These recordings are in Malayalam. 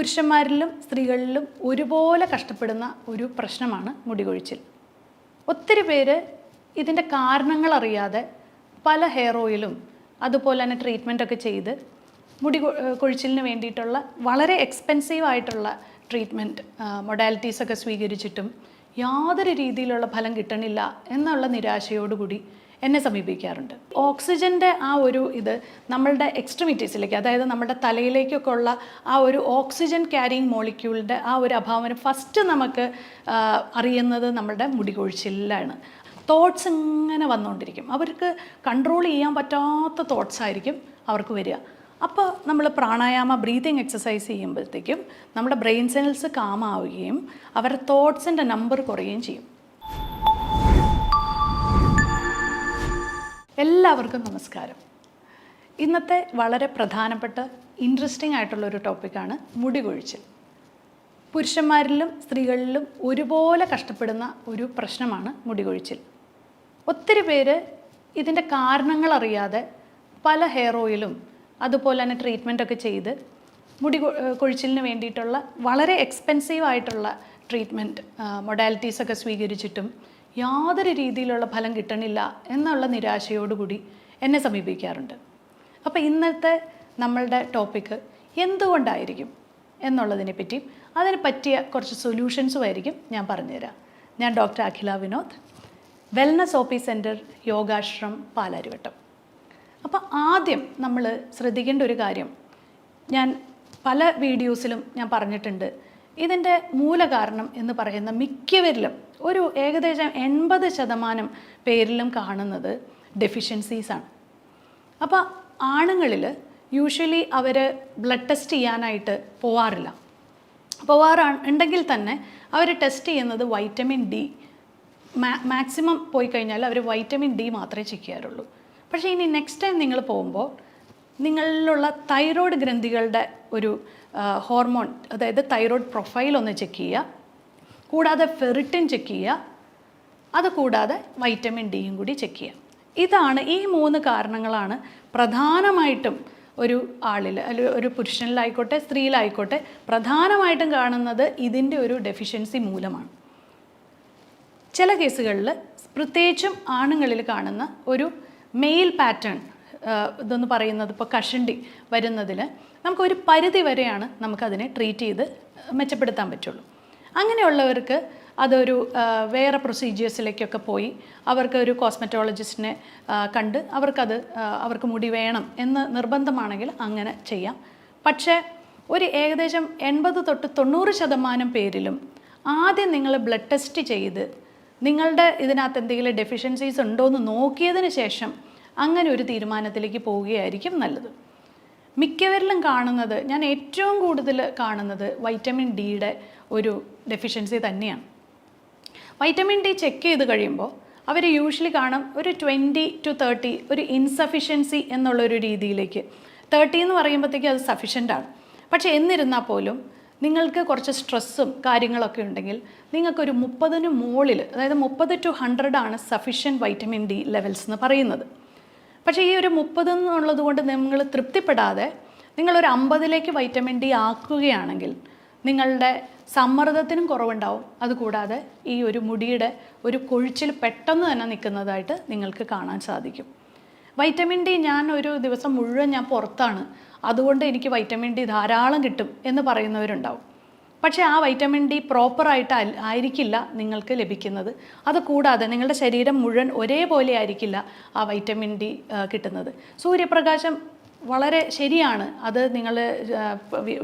പുരുഷന്മാരിലും സ്ത്രീകളിലും ഒരുപോലെ കഷ്ടപ്പെടുന്ന ഒരു പ്രശ്നമാണ് മുടികൊഴിച്ചിൽ. ഒത്തിരി പേര് ഇതിൻ്റെ കാരണങ്ങൾ അറിയാതെ പല ഹെയർ ഓയിലും അതുപോലെ തന്നെ ട്രീറ്റ്മെൻറ്റൊക്കെ ചെയ്ത് കൊഴിച്ചിലിന് വേണ്ടിയിട്ടുള്ള വളരെ എക്സ്പെൻസീവ് ആയിട്ടുള്ള ട്രീറ്റ്മെൻറ്റ് മൊഡാലിറ്റീസൊക്കെ സ്വീകരിച്ചിട്ടും യാതൊരു രീതിയിലുള്ള ഫലം കിട്ടണില്ല എന്നുള്ള നിരാശയോടുകൂടി എന്നെ സമീപിക്കാറുണ്ട്. ഓക്സിജൻ്റെ ആ ഒരു ഇത് നമ്മളുടെ എക്സ്ട്രിമിറ്റീസിലേക്ക്, അതായത് നമ്മുടെ തലയിലേക്കൊക്കെ ഉള്ള ആ ഒരു ഓക്സിജൻ ക്യാരിയിങ് മോളിക്യൂളിൻ്റെ ആ ഒരു അഭാവം ഫസ്റ്റ് നമുക്ക് അറിയുന്നത് നമ്മുടെ മുടികൊഴിച്ചിലാണ്. തോട്ട്സ് ഇങ്ങനെ വന്നുകൊണ്ടിരിക്കും, അവർക്ക് കൺട്രോൾ ചെയ്യാൻ പറ്റാത്ത തോട്ട്സ് ആയിരിക്കും അവർക്ക് വരിക. അപ്പോൾ നമ്മൾ പ്രാണായാമ ബ്രീതിങ് എക്സസൈസ് ചെയ്യുമ്പോഴത്തേക്കും നമ്മുടെ ബ്രെയിൻ സെൽസ് കാമാവുകയും അവരുടെ തോട്ട്സിൻ്റെ നമ്പർ കുറയുകയും ചെയ്യും. എല്ലാവർക്കും നമസ്കാരം. ഇന്നത്തെ വളരെ പ്രധാനപ്പെട്ട ഇൻട്രസ്റ്റിംഗ് ആയിട്ടുള്ളൊരു ടോപ്പിക്കാണ് മുടികൊഴിച്ചിൽ. പുരുഷന്മാരിലും സ്ത്രീകളിലും ഒരുപോലെ കഷ്ടപ്പെടുന്ന ഒരു പ്രശ്നമാണ് മുടികൊഴിച്ചിൽ. ഒത്തിരി പേര് ഇതിൻ്റെ കാരണങ്ങൾ അറിയാതെ പല ഹെയർ ഓയിലും അതുപോലെ തന്നെ ട്രീറ്റ്മെൻറ്റൊക്കെ ചെയ്ത് കൊഴിച്ചിലിന് വേണ്ടിയിട്ടുള്ള വളരെ എക്സ്പെൻസീവ് ആയിട്ടുള്ള ട്രീറ്റ്മെൻറ്റ് മൊഡാലിറ്റീസൊക്കെ സ്വീകരിച്ചിട്ടും യാതൊരു രീതിയിലുള്ള ഫലം കിട്ടണില്ല എന്നുള്ള നിരാശയോടുകൂടി എന്നെ സമീപിക്കാറുണ്ട്. അപ്പോൾ ഇന്നത്തെ നമ്മളുടെ ടോപ്പിക്ക് എന്തുകൊണ്ടായിരിക്കും എന്നുള്ളതിനെ പറ്റിയും അതിന് പറ്റിയ കുറച്ച് സൊല്യൂഷൻസും ആയിരിക്കും ഞാൻ പറഞ്ഞുതരാം. ഞാൻ doctor Akhila Vinod, wellness OP centre, Yogashram, Palarivattom. അപ്പോൾ ആദ്യം നമ്മൾ ശ്രദ്ധിക്കേണ്ട ഒരു കാര്യം, ഞാൻ പല വീഡിയോസിലും ഞാൻ പറഞ്ഞിട്ടുണ്ട്, ഇതിൻ്റെ മൂലകാരണം എന്ന് പറയുന്ന മിക്കവരിലും ഒരു ഏകദേശം 80% പേരിലും കാണുന്നത് ഡെഫിഷ്യൻസീസാണ്. അപ്പോൾ ആണുങ്ങളിൽ യൂഷ്വലി അവർ ബ്ലഡ് ടെസ്റ്റ് ചെയ്യാനായിട്ട് ഉണ്ടെങ്കിൽ തന്നെ അവർ ടെസ്റ്റ് ചെയ്യുന്നത് വൈറ്റമിൻ ഡി. മാക്സിമം പോയി കഴിഞ്ഞാൽ അവർ വൈറ്റമിൻ ഡി മാത്രമേ ചെക്ക് ചെയ്യാറുള്ളൂ. പക്ഷേ ഇനി നെക്സ്റ്റ് ടൈം നിങ്ങൾ പോകുമ്പോൾ നിങ്ങളിലുള്ള തൈറോയ്ഡ് ഗ്രന്ഥികളുടെ ഒരു ഹോർമോൺ, അതായത് തൈറോയ്ഡ് പ്രൊഫൈൽ ഒന്ന് ചെക്ക് ചെയ്യുക, കൂടാതെ ഫെറിറ്റിൻ ചെക്ക് ചെയ്യുക, അത് കൂടാതെ വൈറ്റമിൻ ഡിയും കൂടി ചെക്ക് ചെയ്യുക. ഇതാണ്, ഈ 3 കാരണങ്ങളാണ് പ്രധാനമായിട്ടും ഒരു ആളിൽ, അല്ലെങ്കിൽ ഒരു പുരുഷനിലായിക്കോട്ടെ സ്ത്രീയിലായിക്കോട്ടെ പ്രധാനമായിട്ടും കാണുന്നത് ഇതിൻ്റെ ഒരു ഡെഫിഷ്യൻസി മൂലമാണ്. ചില കേസുകളിൽ പ്രത്യേകിച്ചും ആണുങ്ങളിൽ കാണുന്ന ഒരു മെയിൽ പാറ്റേൺ ഇതെന്ന് പറയുന്നത്, ഇപ്പോൾ കഷണ്ടി വരുന്നതിൽ നമുക്കൊരു പരിധി വരെയാണ് നമുക്കതിനെ ട്രീറ്റ് ചെയ്ത് മെച്ചപ്പെടുത്താൻ പറ്റുള്ളൂ. അങ്ങനെയുള്ളവർക്ക് അതൊരു വേറെ പ്രൊസീജിയേഴ്സിലേക്കൊക്കെ പോയി അവർക്ക് ഒരു കോസ്മെറ്റോളജിസ്റ്റിനെ കണ്ട് അവർക്ക് മുടി വേണം എന്ന് നിർബന്ധമാണെങ്കിൽ അങ്ങനെ ചെയ്യാം. പക്ഷേ ഒരു ഏകദേശം 80 തൊട്ട് 90% പേരിലും ആദ്യം നിങ്ങൾ ബ്ലഡ് ടെസ്റ്റ് ചെയ്ത് നിങ്ങളുടെ ഇതിനകത്ത് എന്തെങ്കിലും ഡെഫിഷ്യൻസീസ് ഉണ്ടോ എന്ന് നോക്കിയതിന് ശേഷം അങ്ങനെ ഒരു തീരുമാനത്തിലേക്ക് പോവുകയായിരിക്കും നല്ലത്. മിക്കവരിലും കാണുന്നത്, ഞാൻ ഏറ്റവും കൂടുതൽ കാണുന്നത് വൈറ്റമിൻ ഡിയുടെ ഒരു ഡെഫിഷ്യൻസി തന്നെയാണ്. വൈറ്റമിൻ ഡി ചെക്ക് ചെയ്ത് കഴിയുമ്പോൾ അവർ യൂഷ്വലി കാണും ഒരു 20 to 30 ഒരു ഇൻസഫിഷ്യൻസി എന്നുള്ളൊരു രീതിയിലേക്ക്. 30 എന്ന് പറയുമ്പോഴത്തേക്കും അത് സഫിഷ്യൻ്റാണ്. പക്ഷേ എന്നിരുന്നാൽ പോലും നിങ്ങൾക്ക് കുറച്ച് സ്ട്രെസ്സും കാര്യങ്ങളൊക്കെ ഉണ്ടെങ്കിൽ നിങ്ങൾക്കൊരു 30-ന് മുകളിൽ, അതായത് 30 to 100 ആണ് സഫിഷ്യൻറ്റ് വൈറ്റമിൻ ഡി ലെവൽസ് എന്ന് പറയുന്നത്. പക്ഷേ ഈ ഒരു 30 എന്നുള്ളത് കൊണ്ട് നിങ്ങൾ തൃപ്തിപ്പെടാതെ നിങ്ങളൊരു 50-ലേക്ക് വൈറ്റമിൻ ഡി ആക്കുകയാണെങ്കിൽ നിങ്ങളുടെ സമ്മർദ്ദത്തിനും കുറവുണ്ടാവും. അതുകൂടാതെ ഈ ഒരു മുടിയുടെ ഒരു കൊഴിച്ചിൽ പെട്ടെന്ന് തന്നെ നിൽക്കുന്നതായിട്ട് നിങ്ങൾക്ക് കാണാൻ സാധിക്കും. വൈറ്റമിൻ ഡി ഞാൻ ഒരു ദിവസം മുഴുവൻ ഞാൻ പുറത്താണ്, അതുകൊണ്ട് എനിക്ക് വൈറ്റമിൻ ഡി ധാരാളം കിട്ടും എന്ന് പറയുന്നവരുണ്ടാവും. പക്ഷേ ആ വൈറ്റമിൻ ഡി പ്രോപ്പറായിട്ട് ആയിരിക്കില്ല നിങ്ങൾക്ക് ലഭിക്കുന്നത്. അതുകൂടാതെ നിങ്ങളുടെ ശരീരം മുഴുവൻ ഒരേപോലെ ആയിരിക്കില്ല ആ വൈറ്റമിൻ ഡി കിട്ടുന്നത്. സൂര്യപ്രകാശം വളരെ ശരിയാണ്, അത് നിങ്ങൾ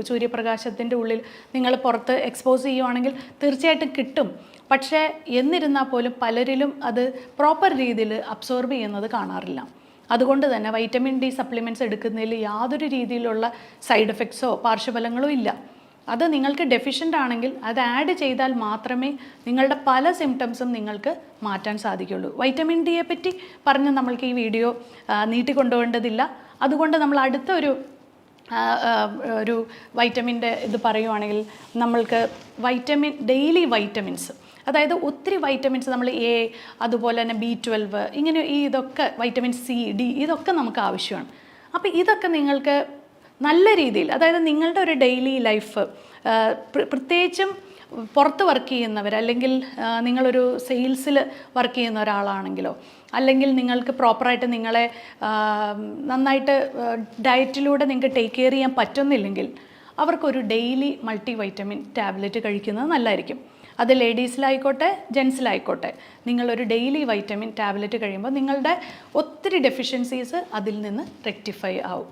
സൂര്യപ്രകാശത്തിൻ്റെ ഉള്ളിൽ നിങ്ങൾ പുറത്ത് എക്സ്പോസ് ചെയ്യുവാണെങ്കിൽ തീർച്ചയായിട്ടും കിട്ടും. പക്ഷേ എന്നിരുന്നാൽ പോലും പലരിലും അത് പ്രോപ്പർ രീതിയിൽ അബ്സോർബ് ചെയ്യുന്നത് കാണാറില്ല. അതുകൊണ്ട് തന്നെ വൈറ്റമിൻ ഡി സപ്ലിമെൻറ്റ്സ് എടുക്കുന്നതിൽ യാതൊരു രീതിയിലുള്ള സൈഡ് എഫക്ട്സോ പാർശ്വഫലങ്ങളോ ഇല്ല. അത് നിങ്ങൾക്ക് ഡെഫിഷ്യൻ്റ് ആണെങ്കിൽ അത് ആഡ് ചെയ്താൽ മാത്രമേ നിങ്ങളുടെ പല സിംറ്റംസും നിങ്ങൾക്ക് മാറ്റാൻ സാധിക്കുള്ളൂ. വൈറ്റമിൻ ഡിയെ പറ്റി പറഞ്ഞ് നമ്മൾക്ക് ഈ വീഡിയോ നീട്ടിക്കൊണ്ടുപോകേണ്ടതില്ല. അതുകൊണ്ട് നമ്മൾ അടുത്ത ഒരു വൈറ്റമിൻ്റെ ഇത് പറയുവാണെങ്കിൽ നമ്മൾക്ക് ഡെയിലി വൈറ്റമിൻസ്, അതായത് ഒത്തിരി വൈറ്റമിൻസ് നമ്മൾ എ, അതുപോലെ തന്നെ B12, ഇങ്ങനെ ഇതൊക്കെ വൈറ്റമിൻ C, D ഇതൊക്കെ നമുക്ക് ആവശ്യമാണ്. അപ്പോൾ ഇതൊക്കെ നിങ്ങൾക്ക് നല്ല രീതിയിൽ, അതായത് നിങ്ങളുടെ ഒരു ഡെയിലി ലൈഫ്, പ്രത്യേകിച്ചും പുറത്ത് വർക്ക് ചെയ്യുന്നവർ, അല്ലെങ്കിൽ നിങ്ങളൊരു സെയിൽസിൽ വർക്ക് ചെയ്യുന്ന ഒരാളാണെങ്കിലോ, അല്ലെങ്കിൽ നിങ്ങൾക്ക് പ്രോപ്പറായിട്ട് നിങ്ങളെ നന്നായിട്ട് ഡയറ്റിലൂടെ നിങ്ങൾക്ക് ടേക്ക് കെയർ ചെയ്യാൻ പറ്റുന്നില്ലെങ്കിൽ അവർക്കൊരു ഡെയിലി മൾട്ടി വൈറ്റമിൻ ടാബ്ലറ്റ് കഴിക്കുന്നത് നല്ലതായിരിക്കും. അത് ലേഡീസിലായിക്കോട്ടെ ജെൻസിലായിക്കോട്ടെ, നിങ്ങളൊരു ഡെയിലി വൈറ്റമിൻ ടാബ്ലറ്റ് കഴിയുമ്പോൾ നിങ്ങളുടെ ഒത്തിരി ഡെഫിഷ്യൻസീസ് അതിൽ നിന്ന് റെക്ടിഫൈ ആവും.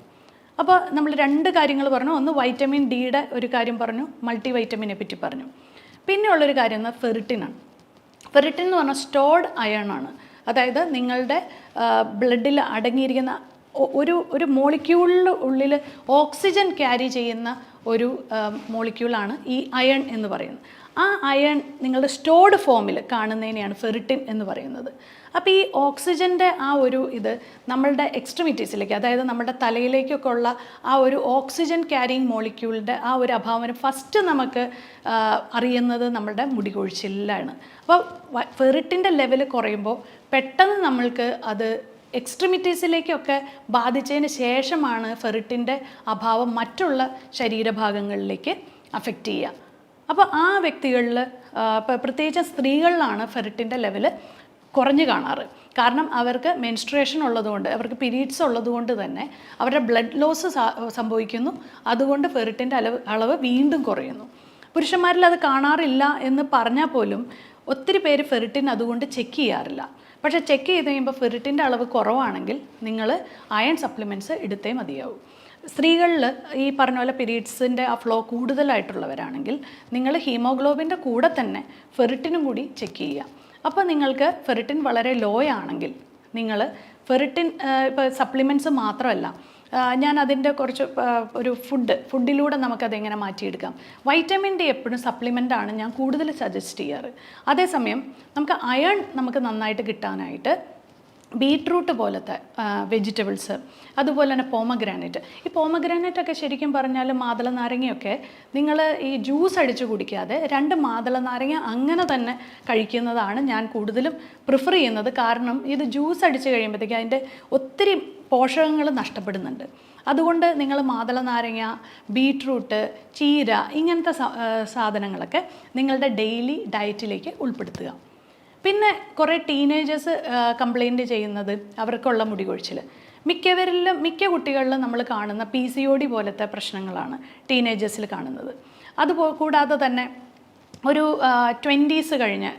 അപ്പോൾ നമ്മൾ 2 കാര്യങ്ങൾ പറഞ്ഞു. ഒന്ന് വൈറ്റമിൻ ഡിയുടെ ഒരു കാര്യം പറഞ്ഞു, മൾട്ടി വൈറ്റമിനെ പറ്റി പറഞ്ഞു. പിന്നെയുള്ളൊരു കാര്യം എന്നാൽ ഫെറിറ്റിനാണ്. ഫെറിറ്റിൻ എന്ന് പറഞ്ഞാൽ സ്റ്റോർഡ് അയൺ ആണ്. അതായത് നിങ്ങളുടെ ബ്ലഡിൽ അടങ്ങിയിരിക്കുന്ന ഒരു മോളിക്യൂളിൻ്റെ ഉള്ളിൽ ഓക്സിജൻ ക്യാരി ചെയ്യുന്ന ഒരു മോളിക്യൂളാണ് ഈ അയൺ എന്ന് പറയുന്നത്. ആ അയൺ നിങ്ങളുടെ സ്റ്റോർഡ് ഫോമിൽ കാണുന്നതിനെയാണ് ഫെറിറ്റിൻ എന്ന് പറയുന്നത്. അപ്പോൾ ഈ ഓക്സിജൻ്റെ ആ ഒരു ഇത് നമ്മളുടെ എക്സ്ട്രിമിറ്റീസിലേക്ക്, അതായത് നമ്മുടെ തലയിലേക്കൊക്കെ ഉള്ള ആ ഒരു ഓക്സിജൻ ക്യാരിങ് മോളിക്യൂളിൻ്റെ ആ ഒരു അഭാവം ഫസ്റ്റ് നമുക്ക് അറിയുന്നത് നമ്മുടെ മുടി കൊഴിച്ചിലാണ്. അപ്പോൾ ഫെറിറ്റിൻ്റെ ലെവൽ കുറയുമ്പോൾ പെട്ടെന്ന് നമ്മൾക്ക് അത് എക്സ്ട്രിമിറ്റീസിലേക്കൊക്കെ ബാധിച്ചതിന് ശേഷമാണ് ഫെറിറ്റിൻ്റെ അഭാവം മറ്റുള്ള ശരീരഭാഗങ്ങളിലേക്ക് അഫക്റ്റ് ചെയ്യുക. അപ്പോൾ ആ വ്യക്തികളിൽ, പ്രത്യേകിച്ച് സ്ത്രീകളിലാണ് ഫെറിറ്റിൻ്റെ ലെവല് കുറഞ്ഞു കാണാറ്. കാരണം അവർക്ക് മെൻസ്ട്രുവേഷൻ ഉള്ളതുകൊണ്ട്, അവർക്ക് പീരീഡ്സ് ഉള്ളതുകൊണ്ട് തന്നെ അവരുടെ ബ്ലഡ് ലോസ് സംഭവിക്കുന്നു. അതുകൊണ്ട് ഫെറിറ്റിൻ്റെ അളവ് വീണ്ടും കുറയുന്നു. പുരുഷന്മാരിൽ അത് കാണാറില്ല എന്ന് പറഞ്ഞാൽ പോലും ഒത്തിരി പേര് ഫെറിറ്റിൻ അതുകൊണ്ട് ചെക്ക് ചെയ്യാറില്ല. പക്ഷേ ചെക്ക് ചെയ്ത് കഴിയുമ്പോൾ ഫെറിറ്റിൻ്റെ അളവ് കുറവാണെങ്കിൽ നിങ്ങൾ അയൺ സപ്ലിമെൻറ്റ്സ് എടുത്തേ മതിയാവും. സ്ത്രീകളിൽ ഈ പറഞ്ഞ പോലെ പീരീഡ്സിൻ്റെ ആ ഫ്ലോ കൂടുതലായിട്ടുള്ളവരാണെങ്കിൽ നിങ്ങൾ ഹീമോഗ്ലോബിൻ്റെ കൂടെ തന്നെ ഫെറിറ്റിനും കൂടി ചെക്ക് ചെയ്യുക. അപ്പോൾ നിങ്ങൾക്ക് ഫെറിറ്റിൻ വളരെ ലോ ആണെങ്കിൽ നിങ്ങൾ ഫെറിറ്റിൻ ഇപ്പോൾ സപ്ലിമെൻറ്റ്സ് മാത്രമല്ല, ഞാൻ അതിൻ്റെ കുറച്ച് ഒരു ഫുഡിലൂടെ നമുക്കതെങ്ങനെ മാറ്റിയെടുക്കാം. വൈറ്റമിൻ ഡി എപ്പോഴും സപ്ലിമെൻ്റാണ് ഞാൻ കൂടുതൽ സജസ്റ്റ് ചെയ്യാറ്. അതേസമയം നമുക്ക് അയൺ നമുക്ക് നന്നായിട്ട് കിട്ടാനായിട്ട് ബീട്രൂട്ട് പോലത്തെ വെജിറ്റബിൾസ്, അതുപോലെ തന്നെ പോമഗ്രാനൈറ്റ്. ഈ പോമഗ്രാനൈറ്റൊക്കെ ശരിക്കും പറഞ്ഞാൽ മാതള നാരങ്ങയൊക്കെ നിങ്ങൾ ഈ ജ്യൂസ് അടിച്ച് കുടിക്കാതെ 2 മാതള നാരങ്ങ അങ്ങനെ തന്നെ കഴിക്കുന്നതാണ് ഞാൻ കൂടുതലും പ്രിഫർ ചെയ്യുന്നത്. കാരണം ഇത് ജ്യൂസ് അടിച്ച് കഴിയുമ്പോഴത്തേക്ക് അതിൻ്റെ ഒത്തിരി പോഷകങ്ങൾ നഷ്ടപ്പെടുന്നുണ്ട്. അതുകൊണ്ട് നിങ്ങൾ മാതള നാരങ്ങ, ബീട്രൂട്ട്, ചീര ഇങ്ങനത്തെ സാധനങ്ങളൊക്കെ നിങ്ങളുടെ ഡെയിലി ഡയറ്റിലേക്ക് ഉൾപ്പെടുത്തുക. പിന്നെ കുറേ ടീനേജേഴ്സ് കംപ്ലൈൻറ്റ് ചെയ്യുന്നത് അവർക്കുള്ള മുടി കൊഴിച്ചിൽ. മിക്ക കുട്ടികളിലും നമ്മൾ കാണുന്ന PCOD പോലത്തെ പ്രശ്നങ്ങളാണ് ടീനേജേഴ്സിൽ കാണുന്നത്. കൂടാതെ തന്നെ ഒരു 20s കഴിഞ്ഞ്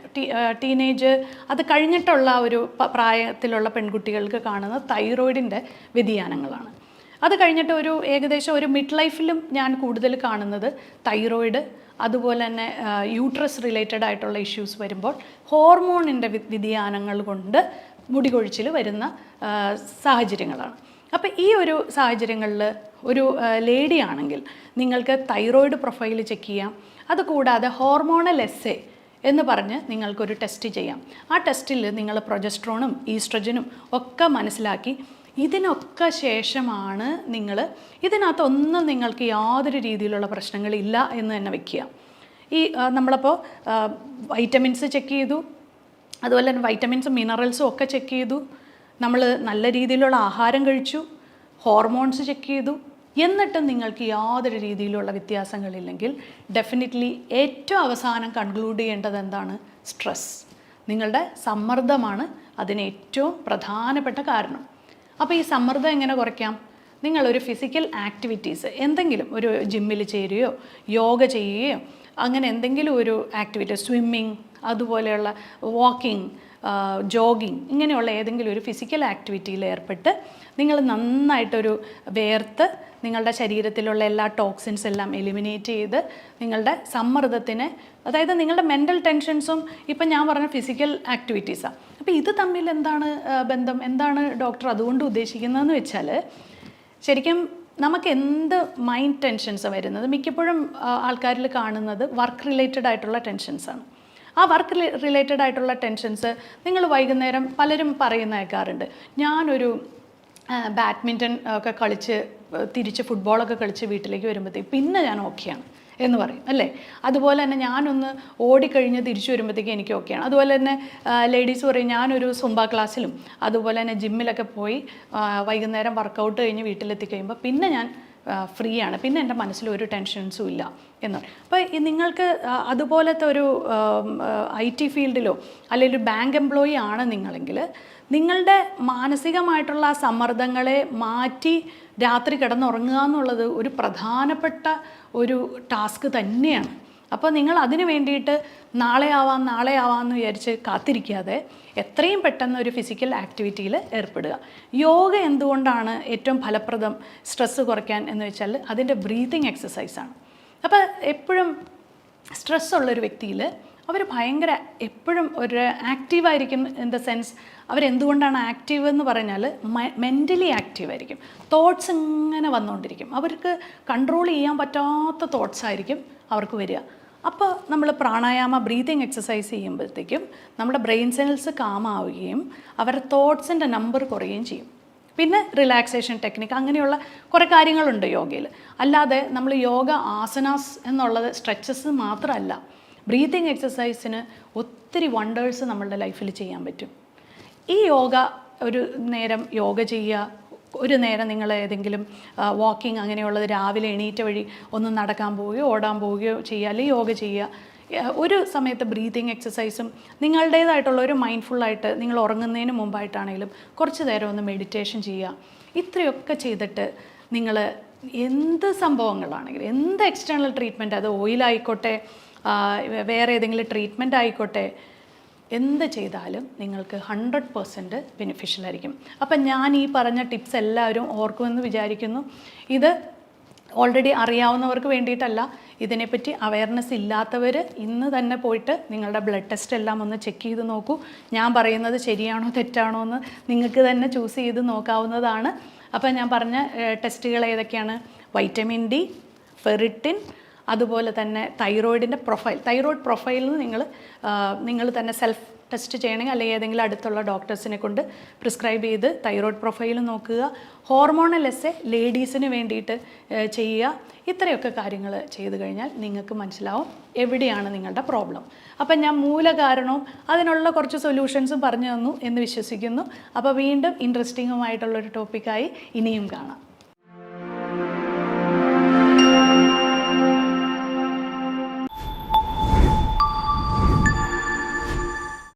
ടീനേജ് അത് കഴിഞ്ഞിട്ടുള്ള ഒരു പ്രായത്തിലുള്ള പെൺകുട്ടികൾക്ക് കാണുന്ന തൈറോയിഡിൻ്റെ വ്യതിയാനങ്ങളാണ്. അത് കഴിഞ്ഞിട്ട് ഏകദേശം ഒരു മിഡ് ലൈഫിലും ഞാൻ കൂടുതൽ കാണുന്നത് തൈറോയിഡ്, അതുപോലെ തന്നെ യൂട്രസ് റിലേറ്റഡ് ആയിട്ടുള്ള ഇഷ്യൂസ് വരുമ്പോൾ ഹോർമോണിൻ്റെ വ്യതിയാനങ്ങൾ കൊണ്ട് മുടി കൊഴിച്ചിൽ വരുന്ന സാഹചര്യങ്ങളാണ്. അപ്പോൾ ഈ ഒരു സാഹചര്യങ്ങളിൽ ഒരു ലേഡി ആണെങ്കിൽ നിങ്ങൾക്ക് തൈറോയിഡ് പ്രൊഫൈൽ ചെക്ക് ചെയ്യാം. അതുകൂടാതെ ഹോർമോണൽ എസ്സേ എന്ന് പറഞ്ഞ് നിങ്ങൾക്കൊരു ടെസ്റ്റ് ചെയ്യാം. ആ ടെസ്റ്റിൽ നിങ്ങൾ പ്രൊജസ്ട്രോണും ഈസ്ട്രജനും ഒക്കെ മനസ്സിലാക്കി ഇതിനൊക്കെ ശേഷമാണ് ഇതിനകത്തൊന്നും നിങ്ങൾക്ക് യാതൊരു രീതിയിലുള്ള പ്രശ്നങ്ങളില്ല എന്ന് തന്നെ വയ്ക്കുക. നമ്മളപ്പോൾ വൈറ്റമിൻസ് ചെക്ക് ചെയ്തു, അതുപോലെ തന്നെ വൈറ്റമിൻസും മിനറൽസും ഒക്കെ ചെക്ക് ചെയ്തു, നമ്മൾ നല്ല രീതിയിലുള്ള ആഹാരം കഴിച്ചു, ഹോർമോൺസ് ചെക്ക് ചെയ്തു, എന്നിട്ടും നിങ്ങൾക്ക് യാതൊരു രീതിയിലുള്ള വ്യത്യാസങ്ങളില്ലെങ്കിൽ ഡെഫിനറ്റ്ലി ഏറ്റവും അവസാനം കൺക്ലൂഡ് ചെയ്യേണ്ടത് എന്താണ്? സ്ട്രെസ്. നിങ്ങളുടെ സമ്മർദ്ദമാണ് അതിന് ഏറ്റവും പ്രധാനപ്പെട്ട കാരണം. അപ്പോൾ ഈ സമ്മർദ്ദം എങ്ങനെ കുറയ്ക്കാം? നിങ്ങളൊരു ഫിസിക്കൽ ആക്ടിവിറ്റീസ് എന്തെങ്കിലും ഒരു ജിമ്മിൽ ചേരുകയോ യോഗ ചെയ്യുകയോ അങ്ങനെ എന്തെങ്കിലും ഒരു ആക്ടിവിറ്റി, സ്വിമ്മിങ്, അതുപോലെയുള്ള വാക്കിംഗ്, ജോഗിങ്, ഇങ്ങനെയുള്ള ഏതെങ്കിലും ഒരു ഫിസിക്കൽ ആക്ടിവിറ്റിയിൽ ഏർപ്പെട്ട് നിങ്ങൾ നന്നായിട്ടൊരു വേർത്ത് നിങ്ങളുടെ ശരീരത്തിലുള്ള എല്ലാ ടോക്സിൻസ് എല്ലാം എലിമിനേറ്റ് ചെയ്ത് നിങ്ങളുടെ സമ്മർദ്ദത്തിനെ, അതായത് നിങ്ങളുടെ മെൻ്റൽ ടെൻഷൻസും ഇപ്പം ഞാൻ പറഞ്ഞ ഫിസിക്കൽ ആക്ടിവിറ്റീസാണ്. അപ്പോൾ ഇത് തമ്മിൽ എന്താണ് ബന്ധം? എന്താണ് ഡോക്ടർ അതുകൊണ്ട് ഉദ്ദേശിക്കുന്നതെന്ന് വെച്ചാൽ, ശരിക്കും നമുക്ക് എന്ത് മൈൻഡ് ടെൻഷൻസ് വരുന്നത് മിക്കപ്പോഴും ആൾക്കാരിൽ കാണുന്നത് വർക്ക് റിലേറ്റഡ് ആയിട്ടുള്ള ടെൻഷൻസാണ്. ആ വർക്ക് റിലേറ്റഡ് ആയിട്ടുള്ള ടെൻഷൻസ് നിങ്ങൾ വൈകുന്നേരം പലരും പറയുന്ന കേൾക്കാറുണ്ട്, ഞാനൊരു ബാഡ്മിൻ്റൺ ഒക്കെ കളിച്ച് തിരിച്ച് ഫുട്ബോളൊക്കെ കളിച്ച് വീട്ടിലേക്ക് വരുമ്പോഴത്തേക്ക് പിന്നെ ഞാൻ ഓക്കെയാണ് എന്ന് പറയും, അല്ലേ? അതുപോലെ തന്നെ ഞാനൊന്ന് ഓടിക്കഴിഞ്ഞ് തിരിച്ചു വരുമ്പോഴത്തേക്ക് എനിക്ക് ഓക്കെയാണ്. അതുപോലെ തന്നെ ലേഡീസ് പറയും, ഞാനൊരു സുംബ ക്ലാസ്സിലും അതുപോലെ തന്നെ ജിമ്മിലൊക്കെ പോയി വൈകുന്നേരം വർക്കൗട്ട് കഴിഞ്ഞ് വീട്ടിലെത്തി കഴിയുമ്പോൾ പിന്നെ ഞാൻ ഫ്രീ ആണ്, പിന്നെ എൻ്റെ മനസ്സിൽ ഒരു ടെൻഷൻസും ഇല്ല എന്ന്. അപ്പോൾ നിങ്ങൾക്ക് അതുപോലത്തെ ഒരു IT ഫീൽഡിലോ അല്ലെങ്കിൽ ഒരു ബാങ്ക് എംപ്ലോയി ആണ് നിങ്ങളെങ്കിൽ നിങ്ങളുടെ മാനസികമായിട്ടുള്ള ആ സമ്മർദ്ദങ്ങളെ മാറ്റി രാത്രി കിടന്നുറങ്ങുക എന്നുള്ളത് ഒരു പ്രധാനപ്പെട്ട ഒരു ടാസ്ക് തന്നെയാണ്. അപ്പോൾ നിങ്ങൾ അതിന് വേണ്ടിയിട്ട് നാളെ ആവാമെന്ന് വിചാരിച്ച് കാത്തിരിക്കാതെ എത്രയും പെട്ടെന്ന് ഒരു ഫിസിക്കൽ ആക്ടിവിറ്റിയിൽ ഏർപ്പെടുക. യോഗ എന്തുകൊണ്ടാണ് ഏറ്റവും ഫലപ്രദം സ്ട്രെസ്സ് കുറയ്ക്കാൻ എന്ന് വെച്ചാൽ അതിൻ്റെ ബ്രീതിങ് എക്സസൈസാണ്. അപ്പോൾ എപ്പോഴും സ്ട്രെസ്സുള്ളൊരു വ്യക്തിയിൽ അവർ ഭയങ്കര എപ്പോഴും ഒരു ആക്റ്റീവായിരിക്കും. ഇൻ ദ സെൻസ് അവരെന്തുകൊണ്ടാണ് ആക്റ്റീവ് എന്ന് പറഞ്ഞാൽ മെൻ്റലി ആക്റ്റീവായിരിക്കും. തോട്ട്സ് ഇങ്ങനെ വന്നുകൊണ്ടിരിക്കും, അവർക്ക് കൺട്രോൾ ചെയ്യാൻ പറ്റാത്ത തോട്ട്സ് ആയിരിക്കും അവർക്ക് വരിക. അപ്പോൾ നമ്മൾ പ്രാണായാമ ബ്രീതിങ് എക്സസൈസ് ചെയ്യുമ്പോഴത്തേക്കും നമ്മുടെ ബ്രെയിൻ സെൽസ് കാമാവുകയും അവരുടെ തോട്ട്സിൻ്റെ നമ്പർ കുറയുകയും ചെയ്യും. പിന്നെ റിലാക്സേഷൻ ടെക്നിക്ക് അങ്ങനെയുള്ള കുറേ കാര്യങ്ങളുണ്ട് യോഗയിൽ. അല്ലാതെ നമ്മൾ യോഗ ആസനാസ് എന്നുള്ളത് സ്ട്രെച്ചസ് മാത്രമല്ല, ബ്രീതിങ് എക്സസൈസിന് ഒത്തിരി വണ്ടേഴ്സ് നമ്മളുടെ ലൈഫിൽ ചെയ്യാൻ പറ്റും. ഈ യോഗ ഒരു നേരം യോഗ ചെയ്യുക, ഒരു നേരം നിങ്ങൾ ഏതെങ്കിലും വാക്കിംഗ് അങ്ങനെയുള്ളത് രാവിലെ എണീറ്റ വഴി ഒന്ന് നടക്കാൻ പോവുകയോ ഓടാൻ പോവുകയോ ചെയ്യുക, അല്ലെങ്കിൽ യോഗ ചെയ്യുക. ഒരു സമയത്ത് ബ്രീതിങ് എക്സസൈസും നിങ്ങളുടേതായിട്ടുള്ള ഒരു മൈൻഡ്ഫുള്ളായിട്ട് നിങ്ങൾ ഉറങ്ങുന്നതിന് മുമ്പായിട്ടാണെങ്കിലും കുറച്ച് നേരം ഒന്ന് മെഡിറ്റേഷൻ ചെയ്യുക. ഇത്രയൊക്കെ ചെയ്തിട്ട് നിങ്ങൾ എന്ത് സംഭവങ്ങളാണെങ്കിലും, എന്ത് എക്സ്റ്റേണൽ ട്രീറ്റ്മെൻറ്റ്, അത് ഓയിലായിക്കോട്ടെ വേറെ ഏതെങ്കിലും ട്രീറ്റ്മെൻറ്റ് ആയിക്കോട്ടെ, എന്ത് ചെയ്താലും നിങ്ങൾക്ക് 100% ബെനിഫിഷ്യലായിരിക്കും. അപ്പം ഞാൻ ഈ പറഞ്ഞ ടിപ്സ് എല്ലാവരും ഓർക്കുമെന്ന് വിചാരിക്കുന്നു. ഇത് ഓൾറെഡി അറിയാവുന്നവർക്ക് വേണ്ടിയിട്ടല്ല, ഇതിനെപ്പറ്റി അവയർനെസ് ഇല്ലാത്തവർ ഇന്ന് തന്നെ പോയിട്ട് നിങ്ങളുടെ ബ്ലഡ് ടെസ്റ്റ് എല്ലാം ഒന്ന് ചെക്ക് ചെയ്ത് നോക്കൂ. ഞാൻ പറയുന്നത് ശരിയാണോ തെറ്റാണോ എന്ന് നിങ്ങൾക്ക് തന്നെ ചൂസ് ചെയ്ത് നോക്കാവുന്നതാണ്. അപ്പം ഞാൻ പറഞ്ഞ ടെസ്റ്റുകൾ ഏതൊക്കെയാണ്? വൈറ്റമിൻ ഡി, ഫെറിറ്റിൻ, അതുപോലെ തന്നെ തൈറോയിഡിൻ്റെ തൈറോയിഡ് പ്രൊഫൈലിൽ നിങ്ങൾ തന്നെ സെൽഫ് ടെസ്റ്റ് ചെയ്യണമെങ്കിൽ അല്ലെങ്കിൽ ഏതെങ്കിലും അടുത്തുള്ള ഡോക്ടേഴ്സിനെ കൊണ്ട് പ്രിസ്ക്രൈബ് ചെയ്ത് തൈറോയിഡ് പ്രൊഫൈൽ നോക്കുക. ഹോർമോണൽ എസ്സേ ലേഡീസിന് വേണ്ടിയിട്ട് ചെയ്യുക. ഇത്രയൊക്കെ കാര്യങ്ങൾ ചെയ്തു കഴിഞ്ഞാൽ നിങ്ങൾക്ക് മനസ്സിലാവും എവിടെയാണ് നിങ്ങളുടെ പ്രോബ്ലം. അപ്പം ഞാൻ മൂലകാരണവും അതിനുള്ള കുറച്ച് സൊല്യൂഷൻസും പറഞ്ഞു തന്നു എന്ന് വിശ്വസിക്കുന്നു. അപ്പോൾ വീണ്ടും ഇൻട്രസ്റ്റിങ്ങുമായിട്ടുള്ളൊരു ടോപ്പിക്കായി ഇനിയും കാണാം.